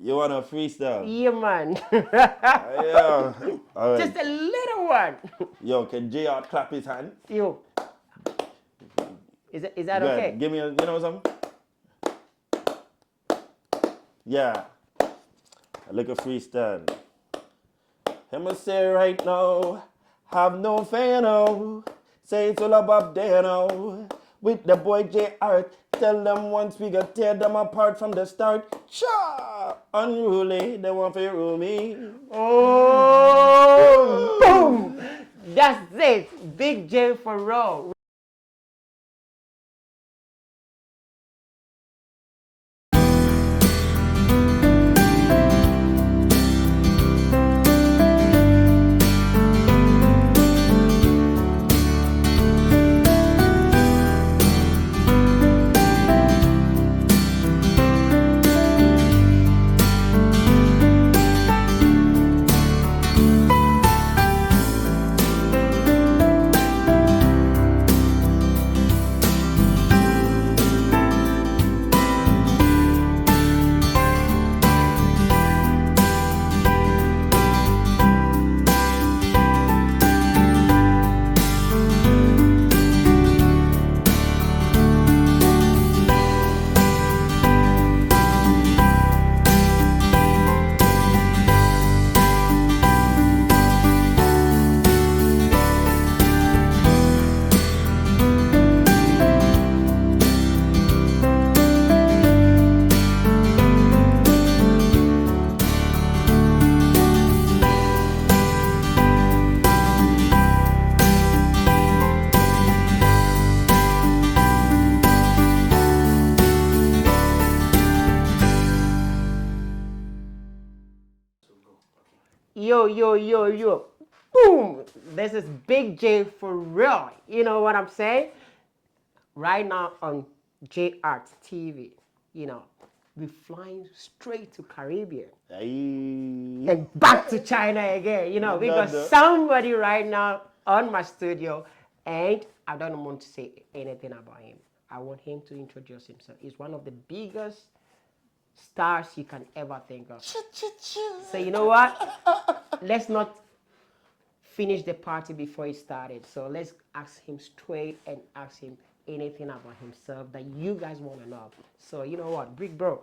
You want a freestyle? Yeah, man. Yeah. All right. Just a little one. Yo, can JR clap his hand? Yo, is that okay? Good. Give me a, you know something? Yeah. Like a freestyle. I'ma say right now, have no fear now. Say it's all about there now. With the boy J Art, tell them once we got tear them apart from the start. Cha! Unruly, they want to rule me. Oh, boom! That's it. Big J for roll. Yo, yo, yo, yo. Boom! This is Big J for real. You know what I'm saying? Right now on J Art TV, you know, we're flying straight to Caribbean Aye. and back to China again. You know, we got somebody right now on my studio, and I don't want to say anything about him. I want him to introduce himself. He's one of the biggest stars you can ever think of. So you know what? Let's not finish the party before it started. So let's ask him straight and ask him anything about himself that you guys want to know. So you know what, Big Bro.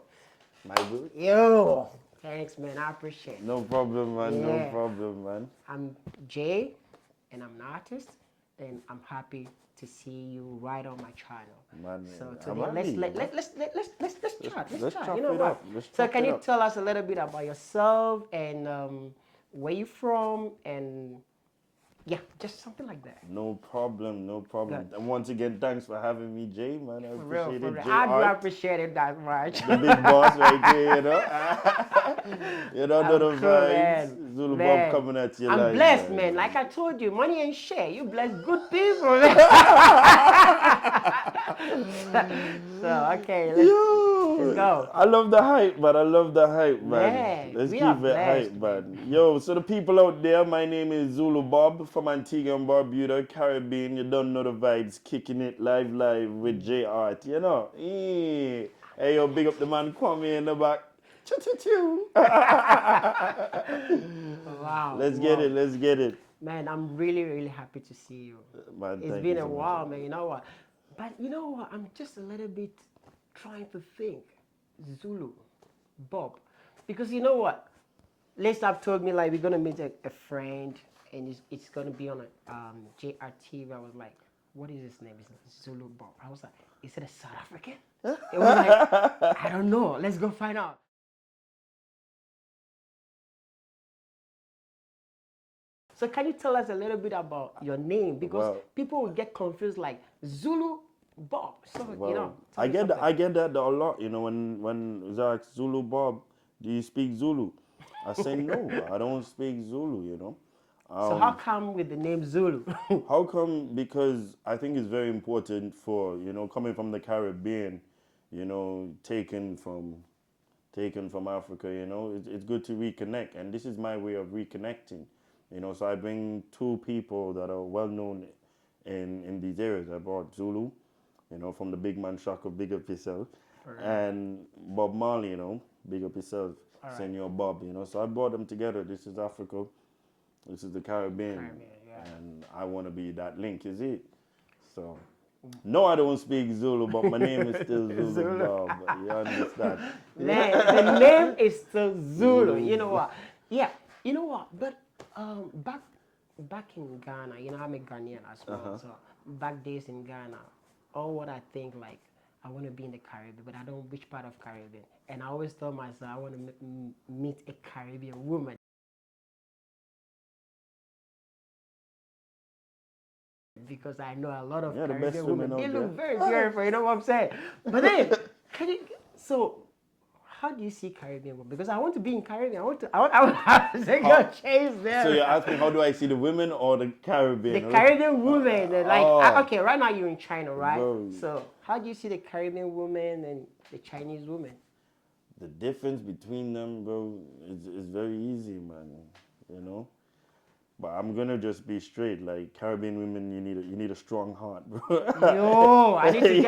My boo. Yo, thanks, man. I appreciate it. No problem, man. No Yeah. problem, man. I'm Jay, and I'm an artist, and I'm happy to see you right on my channel. Man, So I'm today, happy, let's chat. let's Chat. chop You know it what? up. Let's So chop can it you up. tell us a little bit about yourself and where you from and yeah, just something like that. No problem, no problem. Good. And once again, thanks for having me, Jay, man. I For real, appreciate for it. real. Jay I do Art, appreciate it that much. the big boss right here, you know. You know I'm the cool, vibes. man. Zulu Bob Man, coming at you I'm live, blessed, man. Like I told you, money ain't shit. You bless good people, man. So okay, let's go. I love the hype, man. I love the hype, man. Man, Let's we are keep it hype, blessed, man. Yo, so the people out there, my name is Zulu Bob from Antigua and Barbuda, Caribbean. You don't know the vibes, kicking it live with J Art, you know. Hey, yo, big up the man Kwame in the back. Choo. Wow. Let's get wow. it, let's get it. Man, I'm really, really happy to see you. Man, It's thank been you a so much. while, man. You know what? But you know what? I'm just a little bit trying to think. Zulu, Bob. Because you know what? Lestap told me like we're gonna meet a friend and it's gonna be on a JRTV. I was like, what is his name? It's Zulu Bob. I was like, is it a South African? It was like, I don't know. Let's go find out. So can you tell us a little bit about your name? Because Well, people will get confused like Zulu Bob. So you know, tell I me get that. something. I get that a lot. You know, when Zach Zulu Bob, do you speak Zulu? I say no. I don't speak Zulu. You know. So how come with the name Zulu? How come? Because I think it's very important for coming from the Caribbean, taken from Africa. It's good to reconnect, and this is my way of reconnecting. So I bring two people that are well known in these areas. I brought Zulu, from the big man Shaka, big up yourself, and Bob Marley, big up yourself. Senor Bob, you know. So I brought them together. This is Africa. This is the Caribbean. And I want to be that link, is it? So, no, I don't speak Zulu, but my name is still Zulu Bob. You understand? Man, the name is still Zulu. You know what? Yeah, you know what? But back in Ghana, you know, I'm a Ghanaian as well. So back days in Ghana, all what I think like I want to be in the Caribbean, but I don't know which part of Caribbean. And I always tell myself I want to meet a Caribbean woman. Because I know a lot of Yeah, the best Caribbean women women. They out look there. very beautiful, you know what I'm saying? But then, so how do you see Caribbean women? Because I want to be in Caribbean. I want to have a second chase there. So you're asking how do I see the women or the Caribbean? The Caribbean women, okay, right now you're in China, right? Bro. So how do you see the Caribbean woman and the Chinese woman? The difference between them, bro, is very easy, man. You know? But I'm gonna just be straight. Like Caribbean women, you need a strong heart, bro. Yo, I need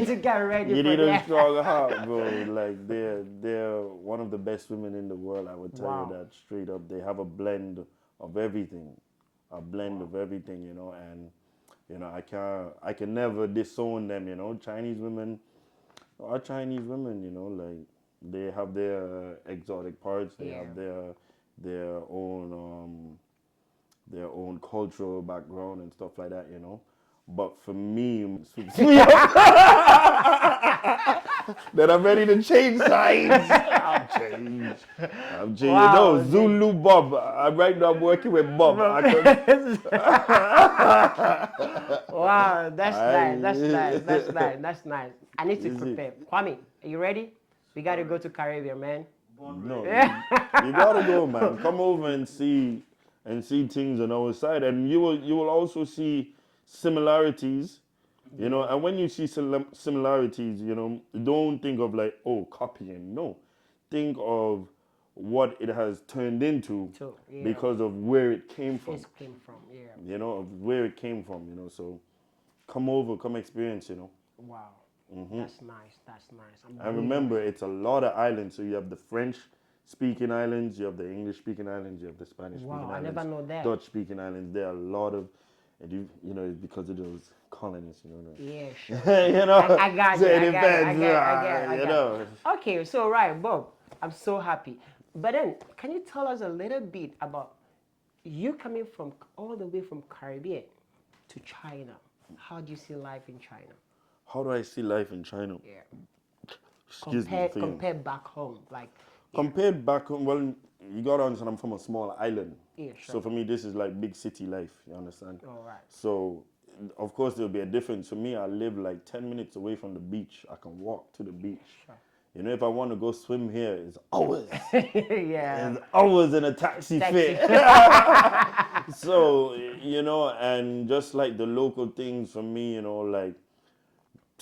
to get ready. You for need that. a strong heart, bro. Like they're one of the best women in the world. I would tell you that straight up. They have a blend of everything, you know. And you know, I can never disown them. You know, Chinese women are Chinese women. You know, like they have their exotic parts. They have their own cultural background and stuff like that, you know. But for me, that I'm ready to change sides. I'm changed. Wow, No, Zulu Bob. Right now I'm working with Bob. Wow, that's nice. I need to prepare. Kwame, are you ready? We got to go to Caribbean, man. No, you gotta go, man. Come over and see things on our side, and you will also see similarities, you know. And when you see similarities, you know, don't think of like, oh, copying. No, think of what it has turned into because of where it came from. You know, of where it came from. You know, so come over, come experience. You know. Wow. That's nice. And remember, it's a lot of islands. So you have the French-speaking islands, you have the English-speaking islands, you have the Spanish-speaking islands. I never know that. Dutch-speaking islands. There are a lot of, and you know, it's because of those colonists, you know. Yeah, sure. You know, I got you. I got you know. Okay, so right, Bob, I'm so happy. But then, can you tell us a little bit about you coming from all the way from Caribbean to China? How do you see life in China? How do I see life in China? Yeah. Compared back home, like. Compared back home, well, you gotta understand I'm from a small island. Yeah, sure. So for me, this is like big city life. You understand? All right. So, of course, there'll be a difference. For me, I live like 10 minutes away from the beach. I can walk to the beach. Sure. You know, if I want to go swim here, it's hours. Yeah. It's hours in a taxi fare. So, you know, and just like the local things for me, you know, like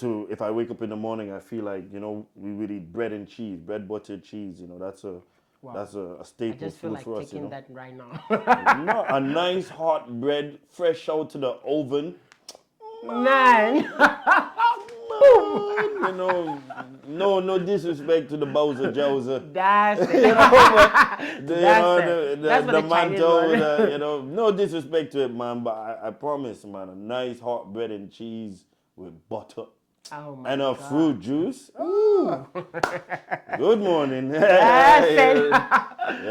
if I wake up in the morning, I feel like, you know, we would eat bread and cheese, bread, butter, cheese. You know, that's a staple food for us. You know, I just feel like taking that right now. No, a nice hot bread, fresh out to the oven. Man. You know, no disrespect to the Bowser Jowser. That's it. The manto, you know, no disrespect to it, man, but I promise, man, a nice hot bread and cheese with butter. And a fruit juice. Ooh. Good morning. You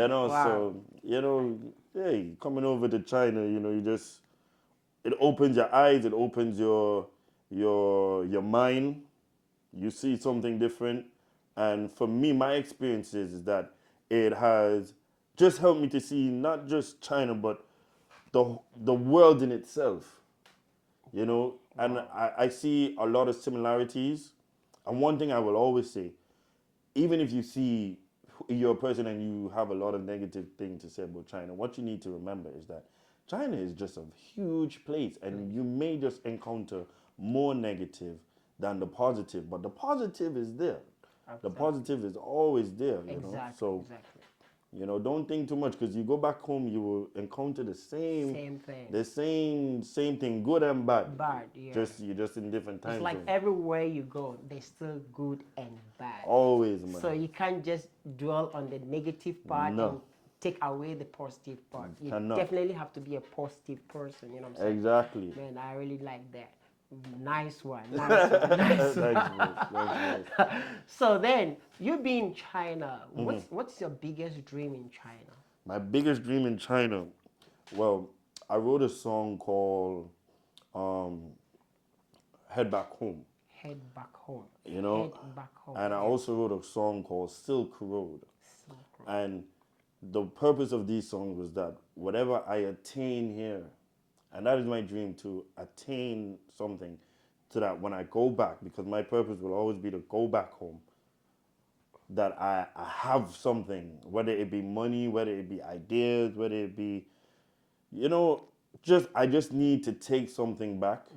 know, so, you know, hey, coming over to China, you know, it opens your eyes, it opens your mind. You see something different. And for me, my experience is that it has just helped me to see not just China, but the world in itself. You know, and I see a lot of similarities. And one thing I will always say, even if you're a person and you have a lot of negative things to say about China, what you need to remember is that China is just a huge place, and you may just encounter more negative than the positive, but the positive is there. Exactly. The positive is always there, you know. So, You know, don't think too much because you go back home, you will encounter Same thing. the same thing, good and bad. Bad, yeah. Just you're just in different It's time like zones. everywhere you go, there's still good and bad. Always, man. So you can't just dwell on the negative part No. and take away the positive part. You Cannot. definitely have to be a positive person, you know what I'm saying? Exactly. Man, I really like that. Nice one. Nice one. Nice one. Thanks, bro. Thanks, So then, you be in China. What's your biggest dream in China? My biggest dream in China, well, I wrote a song called um, Head Back Home, Head back home. you know, Head back home. and I yeah. also wrote a song called Silk Road. Silk Road. And the purpose of these songs was that whatever I attain here, and that is my dream to attain something so that when I go back, because my purpose will always be to go back home, that I have something, whether it be money, whether it be ideas, whether it be, you know, I just need to take something back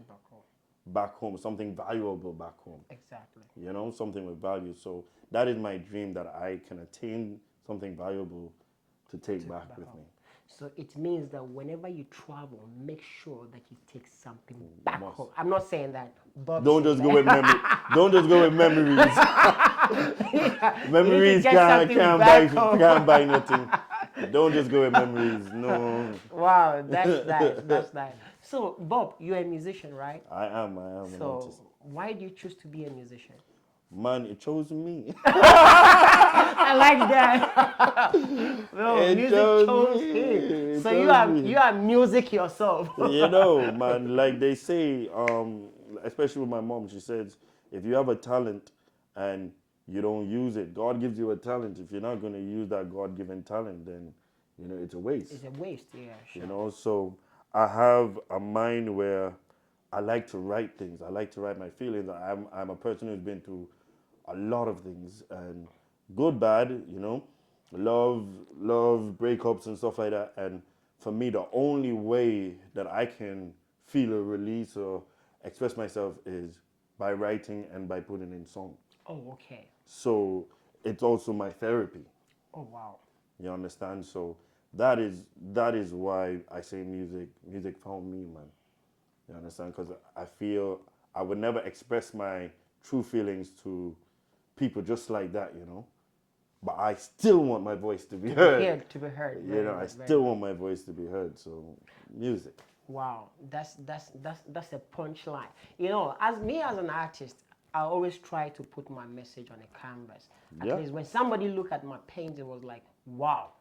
home, something valuable back home. Exactly. You know, something with value. So that is my dream, that I can attain something valuable to take back with me. So it means that whenever you travel, make sure that you take something back must. home. I'm not saying that. Bob Don't said just that. go with memory. Don't just go with memories. Memories get can't something can't back buy home. can't buy nothing. Don't just go with memories. No, Wow, that's nice. That's nice. So, Bob, you're a musician, right? I am an So, artist. why do you choose to be a musician? Man, it chose me. I like that. No, It music chose chose me. him. It So chose me. you are music yourself. You know, man, like they say, especially with my mom, she says, if you have a talent and you don't use it, God gives you a talent. If you're not going to use that God-given talent, then, you know, it's a waste. It's a waste, yeah, sure. You know, so I have a mind where I like to write things. I like to write my feelings. I'm a person who's been through a lot of things, and good, bad, you know, love, breakups and stuff like that. And for me, the only way that I can feel a release or express myself is by writing and by putting in song. Oh, okay. So it's also my therapy. Oh, wow. You understand? So that is why I say music found me, man. You understand? Because I feel I would never express my true feelings to people just like that, you know. But I still want my voice to be heard. To be heard. You know, I still want my voice to be heard. So music. Wow, that's a punchline. You know, as me as an artist, I always try to put my message on a canvas. At Yeah. least when somebody look at my painting, it was like, wow,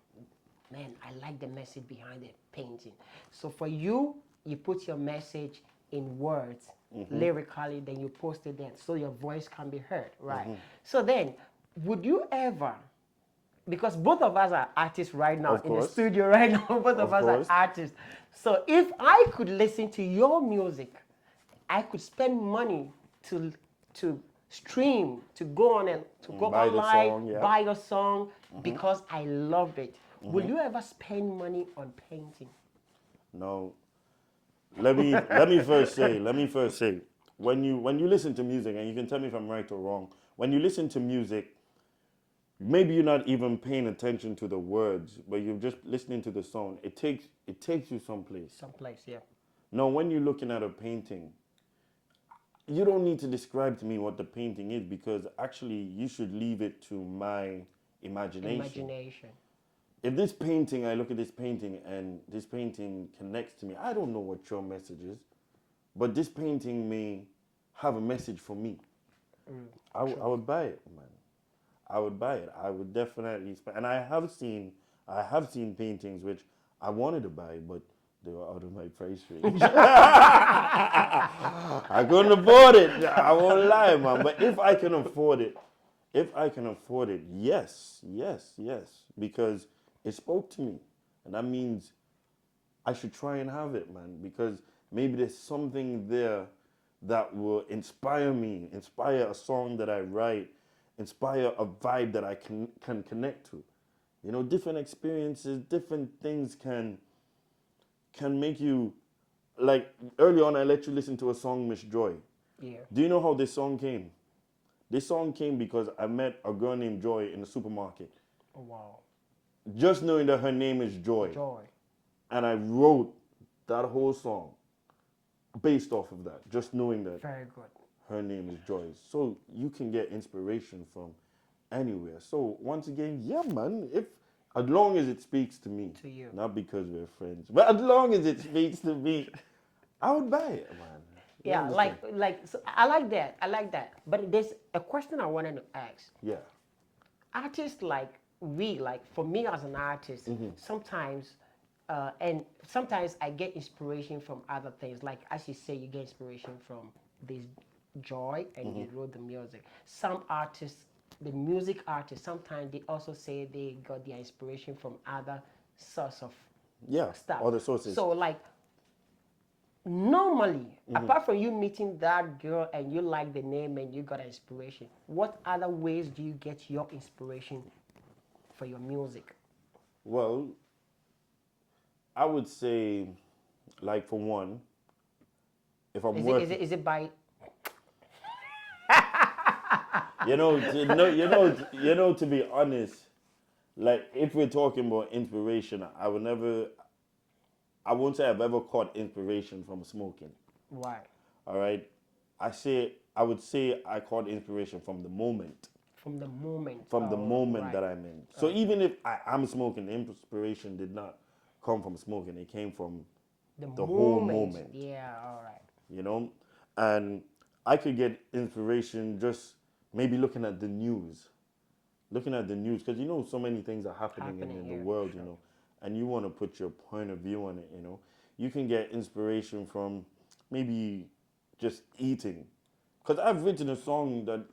man, I like the message behind the painting. So for you, you put your message in words, lyrically, then you post it then, so your voice can be heard, right? So then, would you ever, because both of us are artists right now Of in the course. studio right now, both of us course. are artists. So if I could listen to your music, I could spend money to stream, to go on and to go Buy the online, song, yeah. buy your song because I love it. Will you ever spend money on painting? No. Let me first say, when you listen to music, and you can tell me if I'm right or wrong, when you listen to music, maybe you're not even paying attention to the words, but you're just listening to the song. It takes you someplace. Someplace, yeah. Now, when you're looking at a painting, you don't need to describe to me what the painting is, because actually you should leave it to my imagination. If this painting, I look at this painting and this painting connects to me, I don't know what your message is, but this painting may have a message for me. I would buy it, man. I would buy it. I would definitely spend. And I have seen paintings which I wanted to buy, but they were out of my price range. I couldn't afford it. I won't lie, man. But if I can afford it, yes, because it spoke to me, and that means I should try and have it, man. Because maybe there's something there that will inspire me, inspire a song that I write, inspire a vibe that I can connect to. You know, different experiences, different things can make you, like early on I let you listen to a song, Miss Joy. Yeah. Do you know how this song came? This song came because I met a girl named Joy in the supermarket. Oh, wow. just knowing that her name is Joy, Joy. and I wrote that whole song based off of that, just knowing that Very good. her name is Joy. So you can get inspiration from anywhere. So once again, yeah, man, if as long as it speaks to me, To you. not because we're friends, but as long as it speaks to me, I would buy it, man. You Yeah, understand? so I like that. I like that. But there's a question I wanted to ask. Yeah. Artists like we, like for me as an artist, sometimes, and sometimes I get inspiration from other things. Like as you say, you get inspiration from this joy, and you wrote the music. Some artists, the music artists, sometimes they also say they got their inspiration from other source of Yeah. stuff. Other sources. So like normally, apart from you meeting that girl and you like the name and you got inspiration, what other ways do you get your inspiration for your music? Well, I would say, like for one, if I'm working, Is it by to be honest, like if we're talking about inspiration, I won't say I've ever caught inspiration from smoking. why? All right, I would say I caught inspiration From from the oh, moment right. that I'm in. So even if I'm smoking, the inspiration did not come from smoking. It came from the whole moment. Yeah, all right. you know. And I could get inspiration just maybe looking at the news, because so many things are happening Happening in the here, world, sure. and you want to put your point of view on it. You can get inspiration from maybe just eating, because I've written a song that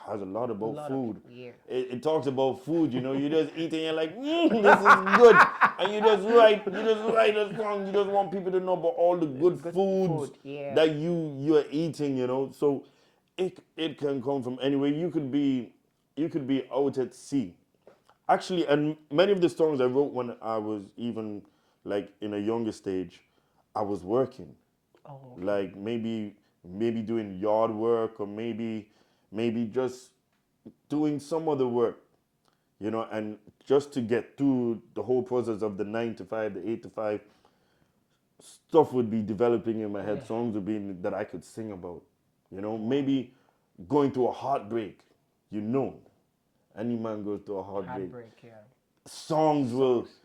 has a lot A about lot of food. yeah. It talks about food. You just eating, you're like, this is good, and you just write a song. You just want people to know about all the good Good foods food, yeah. that you're eating. So it can come from anywhere. You could be out at sea. Actually, and many of the songs I wrote when I was even like in a younger stage, I was working, Oh, okay. like maybe doing yard work, or maybe just doing some other work, and just to get through the whole process of the 9 to 5, the 8 to 5, stuff would be developing in my head. Yeah. Songs would be that I could sing about. Maybe going through a heartbreak. You know, any man goes through a heartbreak. Heartbreak, yeah. Songs will. Songs.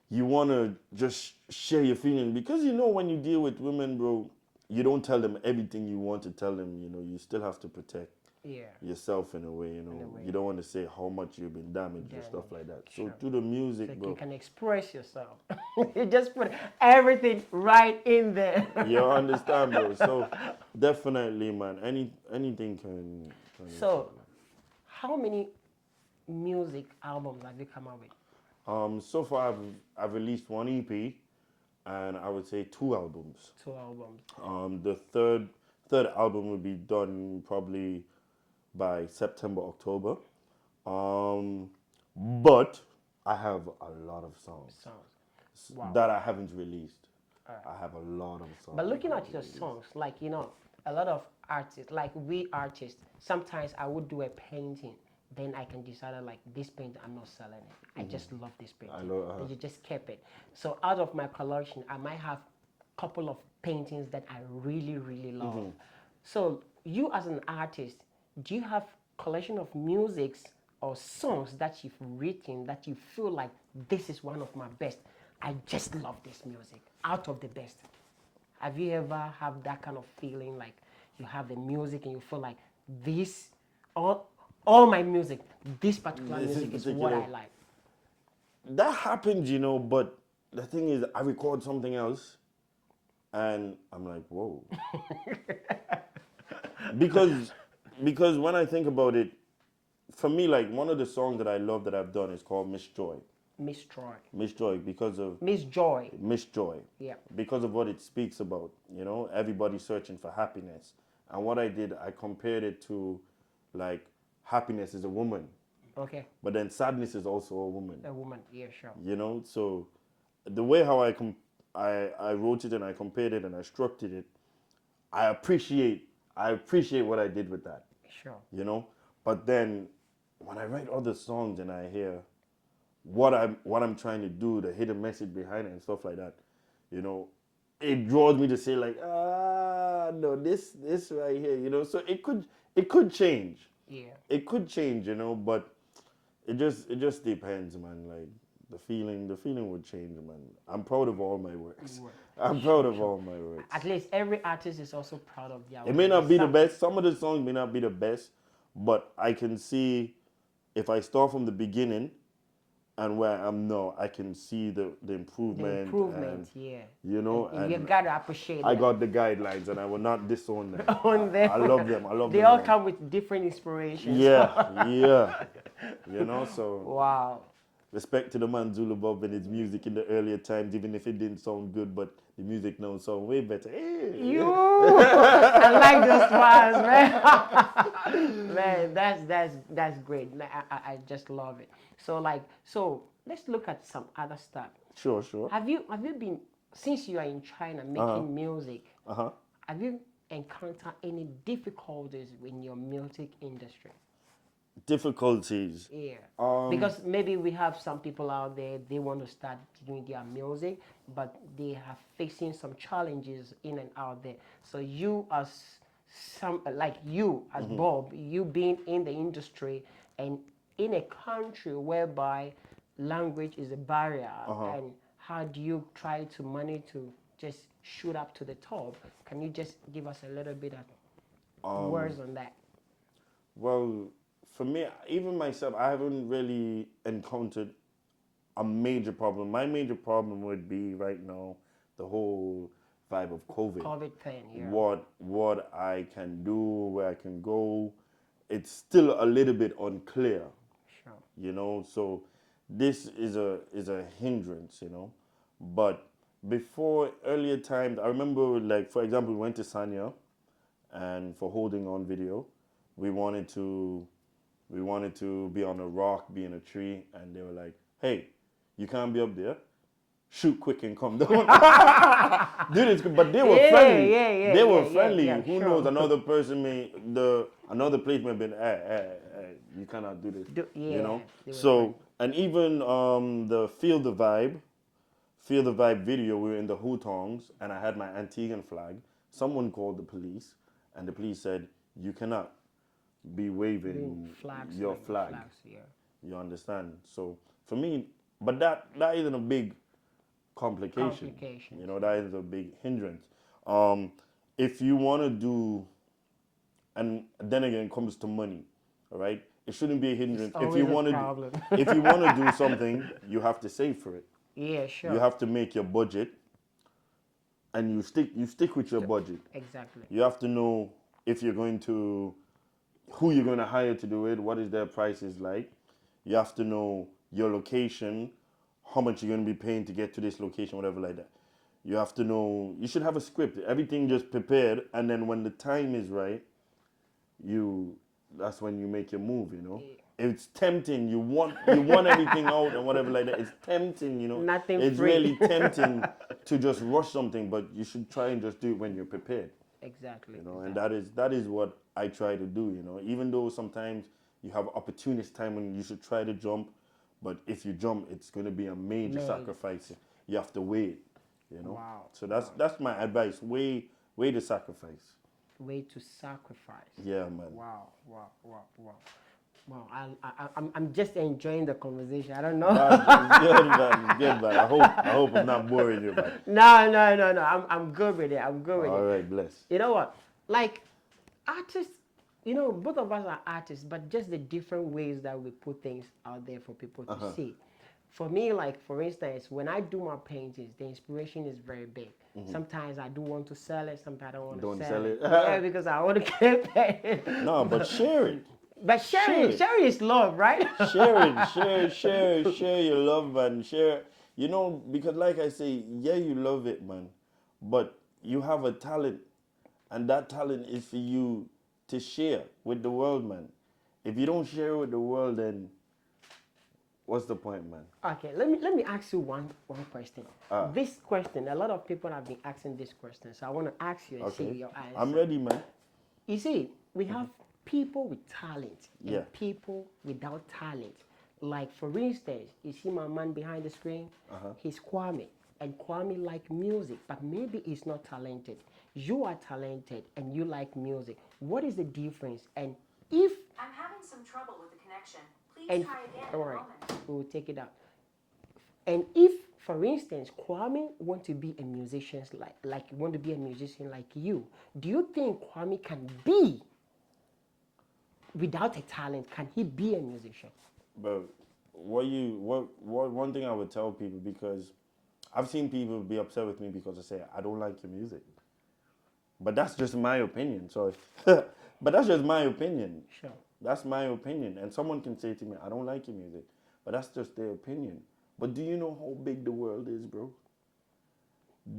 You want to just share your feeling, because when you deal with women, bro, you don't tell them everything you want to tell them. You still have to protect Yeah. yourself in a way. In a way. You don't want to say how much you've been damaged and stuff Damaged. like that. So Sure. through the music, Like bro, you can express yourself. You just put everything right in there. you understand, bro. So definitely, man, anything can So, how many music albums have you come out with? so far I've released one EP, and I would say two albums. Two albums. The third album will be done probably by September, October. Um, but I have a lot of songs Songs. Wow. that I haven't released. I have a lot of songs. But looking that I at haven't your released. songs, like a lot of artists, like we artists, sometimes I would do a painting, then I can decide like this painting I'm not selling it. I just love this painting. Then you just keep it. So out of my collection, I might have a couple of paintings that I really really love. So you as an artist, do you have collection of musics or songs that you've written that you feel like this is one of my best? I just love this music out of the best. Have you ever have that kind of feeling like you have the music and you feel like this, all my music, this particular This is music is what I particular. like. That happens, but the thing is, I record something else, and I'm like, whoa. because because when I think about it, for me, like one of the songs that I love that I've done is called Miss Joy. Miss Joy. Miss Joy, because of Miss Joy. Miss Joy. Yeah. Because of what it speaks about. Everybody searching for happiness. And what I did, I compared it to like happiness is a woman, Okay. but then sadness is also a woman. A woman. Yeah, sure. So the way how I wrote it and I compared it and I structured it, I appreciate what I did with that. Sure. But then when I write other songs and I hear what I'm trying to do, the hidden message behind it and stuff like that, you know, it draws me to say like, no, this right here, you know. So it could change. Yeah. It could change, you know, but it just depends, man. Like the feeling would change, man. I'm proud of all my works. Work. I'm proud of all my works. At least every artist is also proud of their It work. may not be the Some- best. Some of the songs may not be the best, but I can see if I start from the beginning and where I am now, I can see the the improvement. improvement, And, yeah. you know, And you and gotta appreciate I that. got the guidelines, and I will not disown them. On them. I love them. I love They them. all man. come with different inspirations. Yeah, yeah. You know, so Wow. respect to the man Zulu Bob and his music in the earlier times, even if it didn't sound good, but the music now sound way better. Hey. You, I like those smiles, man. Man, that's great. I just love it. So let's look at some other stuff. Sure, sure. Have you been, since you are in China making music? Have you encountered any difficulties in your music industry? Difficulties. Yeah. Because maybe we have some people out there, they want to start doing their music, but they are facing some challenges in and out there. So you as Bob, you being in the industry and in a country whereby language is a barrier, and how do you try to manage to just shoot up to the top? Can you just give us a little bit of words on that? Well, for me, even myself, I haven't really encountered a major problem. My major problem would be right now the whole vibe of COVID. COVID thing, yeah. What I can do, where I can go, it's still a little bit unclear. Sure. You know, so this is a hindrance, you know. But before earlier times, I remember, like, for example, we went to Sanya, and for holding on video, we wanted to be on a rock, be in a tree, and they were like, "Hey, you can't be up there. Shoot quick and come down." Do this, but they were friendly. They were friendly. Who sure. knows? Another person another place may have been, you cannot do this. You know. So, and even the Feel the Vibe video, we were in the Hutongs, and I had my Antiguan flag. Someone called the police, and the police said, "You cannot be waving flags, your like flag." flags, yeah. You understand? So for me, but that isn't a big complication. You know, that is a big hindrance. If you want to do, and then again, it comes to money, all right? It shouldn't be a hindrance. If you want to, if you want to do something, you have to save for it. Yeah, sure. You have to make your budget, and you stick with your budget. Exactly. You have to know if you're going to, who you're going to hire to do it, what is their prices like. You have to know your location, how much you're going to be paying to get to this location, whatever like that. You have to know, you should have a script, everything just prepared, and then when the time is right, that's when you make your move, you know. It's tempting, you want everything out and whatever like that. It's tempting, you know. Nothing it's free. really tempting to just rush something, but you should try and just do it when you're prepared. Exactly. You know, and that is what I try to do, you know. Even though sometimes you have opportunist time when you should try to jump, but if you jump, it's going to be a major sacrifice. You have to wait, you know. Wow. So that's my advice. Weigh the sacrifice. Way to sacrifice. Yeah, man. Wow. Wow, I'm just enjoying the conversation. I don't know. It's good, man. It's good, man. I hope I'm not boring you, man. No. I'm good with it. All right, bless. You know what? Like artists, you know, both of us are artists, but just the different ways that we put things out there for people to see. For me, like for instance, when I do my paintings, the inspiration is very big. Sometimes I do want to sell it, sometimes I don't want to sell it. Yeah, because I want to get paid. No, but share it. But sharing is love, right? Share your love, man. Share, you know, because like I say, yeah, you love it, man, but you have a talent, and that talent is for you to share with the world, man. If you don't share with the world, then what's the point, man? Okay, let me ask you one question. This question, a lot of people have been asking this question, so I want to ask you and see your answer. I'm ready, man. You see, we have people with talent and people without talent. Like for instance, you see my man behind the screen. He's Kwame, and Kwame like music, but maybe he's not talented. You are talented, and you like music. What is the difference? And if I'm having some trouble with the connection. Please and try again all in a right, moment. we will take it out. And if, for instance, Kwame want to be a musician like want to be a musician like you, do you think Kwame can be without a talent? Can he be a musician? But what one thing I would tell people, because I've seen people be upset with me because I say I don't like your music. But that's just my opinion. Sorry. But that's just my opinion. Sure. That's my opinion. And someone can say to me, I don't like your music. But that's just their opinion. But do you know how big the world is, bro?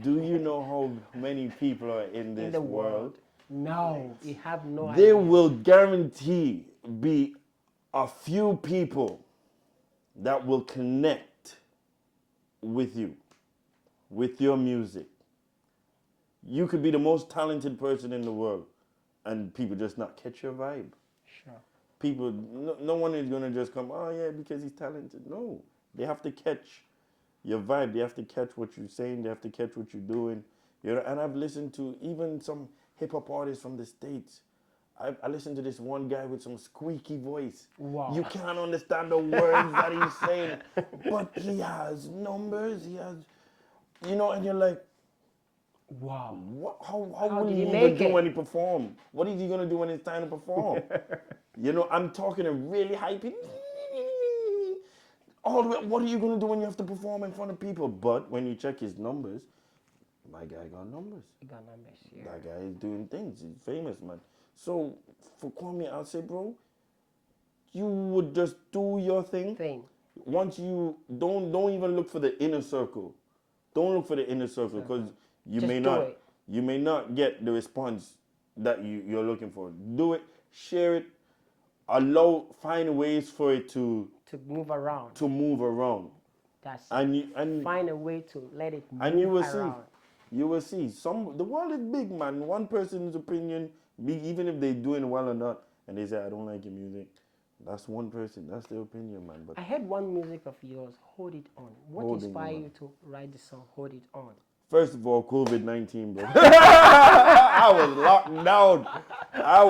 Do you know how many people are in this In the world? world. No, you have no There idea. will guarantee be a few people that will connect with you, with your music. You could be the most talented person in the world and people just not catch your vibe. Sure. People, no one is going to just come, oh yeah, because he's talented. No, they have to catch your vibe. They have to catch what you're saying. They have to catch what you're doing. You know, and I've listened to even some hip hop artists from the States. I listened to this one guy with some squeaky voice. Wow. You can't understand the words that he's saying, but he has numbers. He has, you know, and you're like, Wow. what, how will did he he even make do it? when he perform? What is he gonna do when it's time to perform? You know, I'm talking a really high pitch. All the way, what are you gonna do when you have to perform in front of people? But when you check his numbers, my guy got numbers. You got numbers, yeah. That guy is doing things. He's famous, man. So for Kwame, I'll say, bro, you would just do your thing. Once you don't even look for the inner circle. Don't look for the inner circle because you Just may do not it. you may not get the response that you're looking for. Do it, share it, find ways for it to move around. move around. That's And find a way to let it move and you will around. see. You will see. The world is big, man. One person's opinion, even if they're doing well or not, and they say, I don't like your music. That's one person. That's their opinion, man. But I heard one music of yours, Hold It On. What Holding inspired On. you to write the song Hold It On? first of all, COVID-19, bro. I was locked down. I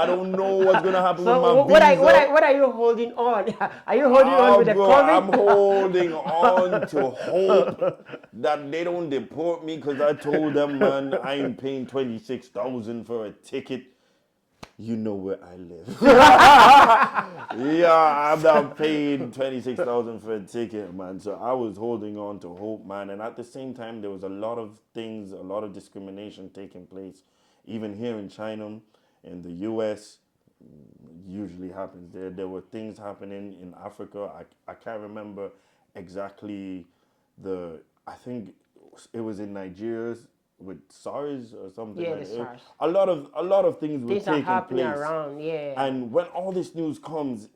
don't know what's gonna happen with my So visa. what are you holding on? Are you holding on with the bro, COVID? I'm holding on to hope that they don't deport me because I told them, man, I ain't paying 26,000 for a ticket. You know where I live. Yeah, I'm not paying 26,000 for a ticket, man. So I was holding on to hope, man. And at the same time, there was a lot of things, a lot of discrimination taking place, even here in China, in the U.S. Usually happens there. There were things happening in Africa. I can't remember exactly I think it was in Nigeria with SARS or something Yeah, like the that. SARS. A lot of things were Things are taking happening place. around, yeah. And when all this news comes,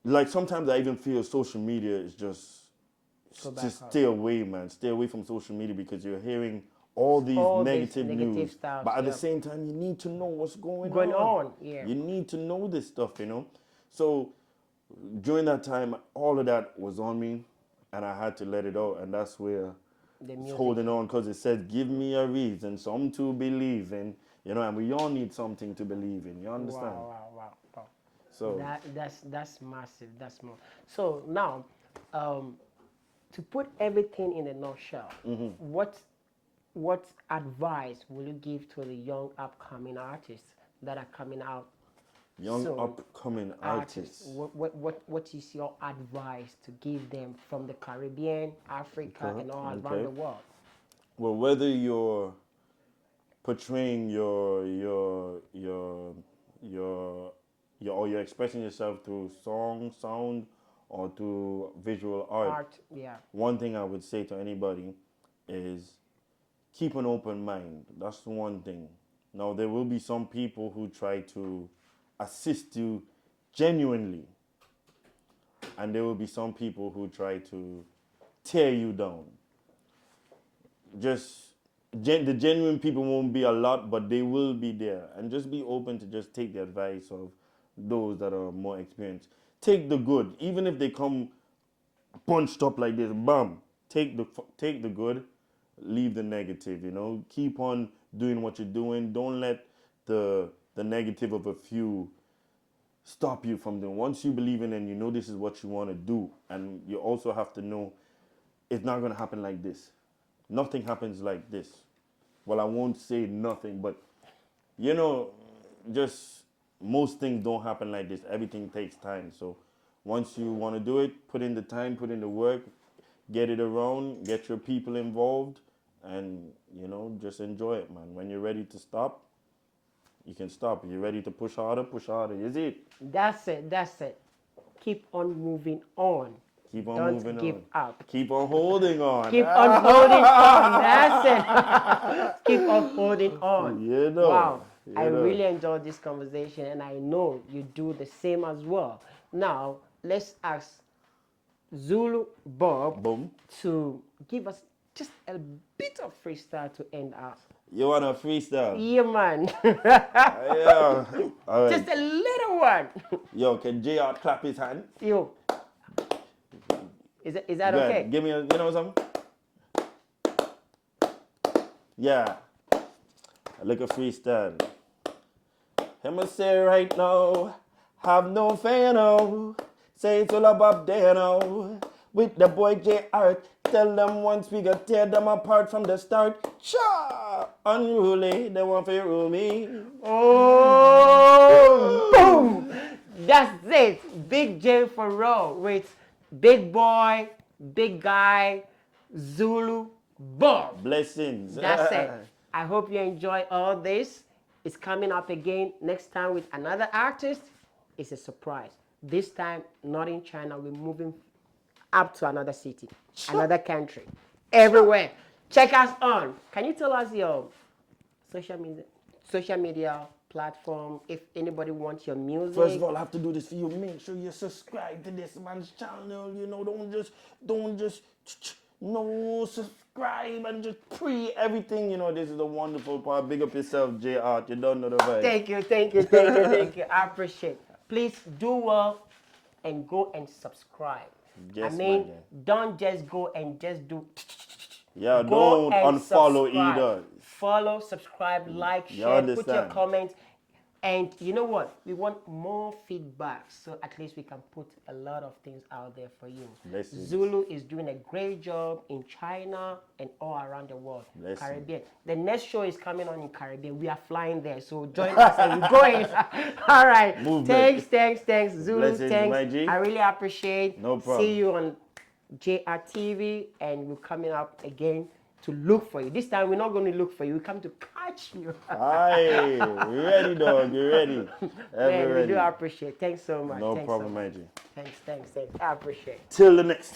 like sometimes I even feel social media is just stay away, man. Stay away from social media because you're hearing all these negative news. Stuff, But at the same time, you need to know what's going on. Yeah. You need to know this stuff, you know. So during that time, all of that was on me, and I had to let it out, and that's where it's holding on because it says, "Give me a reason, some to believe in," you know, and we all need something to believe in. You understand? Wow. So that's massive. That's more. So now, to put everything in a nutshell, what advice will you give to the young upcoming artists that are coming out? Young upcoming artists. What is your advice to give them from the Caribbean, Africa, and all around the world? Well, whether you're portraying or you're expressing yourself through song, sound, or through visual art. Yeah. One thing I would say to anybody is keep an open mind. That's the one thing. Now, there will be some people who try to assist you genuinely, and there will be some people who try to tear you down. The genuine people won't be a lot, but they will be there. And just be open to just take the advice of those that are more experienced. take the good, even if they come bunched up like this. Bam, take the good, leave the negative. You know, keep on doing what you're doing. Don't let the negative of a few stop you from doing. Once you believe in it and you know this is what you want to do, and you also have to know it's not going to happen like this. Nothing happens like this. Well, I won't say nothing, but you know, just most things don't happen like this. Everything takes time. So once you want to do it, put in the time, put in the work, get it around, get your people involved, and you know, just enjoy it, man. When you're ready to stop, you can stop. You're ready to push harder, push harder. Is it? That's it. That's it. Keep on moving on. Keep on Don't moving give on. up. Keep on holding on. Keep on holding on. That's it. Keep on holding on. You know. Wow. You I know. really enjoyed this conversation, and I know you do the same as well. Now, let's ask Zulu Bob Boom. to give us just a bit of freestyle to end up. You want a freestyle? Yeah, man. Yeah. All right. Just a little one. Yo, can JR clap his hand? Yo. Is that Go okay? ahead. Give me a, you know something? Yeah. I look a freestyle. I'ma say right now, have no fear no. Say Zulu Bob there now. With the boy JR, tell them once we got tear them apart from the start. Cha! Unruly, they want to rule me. Oh, boom! That's it. Big J for row with big boy, big guy, Zulu Bob. Blessings. That's it. I hope you enjoy all this. It's coming up again next time with another artist. It's a surprise. This time, not in China. We're moving up to another city, another country, everywhere. Check us on. Can you tell us your social media platform? If anybody wants your music. First of all, I have to do this for you. Make sure you subscribe to this man's channel. You know, don't just no subscribe and just everything. You know, this is a wonderful part. Big up yourself, JR. You don't know the vibe. Thank you, thank you, thank you, thank you. I appreciate it. Please do well and go and subscribe. Yes, I mean, my guy. don't just go and just do. Yeah, Go don't and unfollow subscribe. either. Follow, subscribe, like, You share, put your understand. comments. And you know what? We want more feedback so at least we can put a lot of things out there for you. Blessings. Zulu is doing a great job in China and all around the world. Blessings. Caribbean. The next show is coming on in Caribbean. We are flying there. So join us and we're going. All right. Movement. Thanks, Zulu. Blessings, Thanks. my G. I really appreciate. No problem. See you on JRTV, and we're coming up again to look for you. This time we're not going to look for you. We come to catch you. Aye, ready, dog. You ready? Ever Man, we ready. do appreciate. Thanks so much. No Thanks problem, so much. my G. Thanks. I appreciate. Till the next.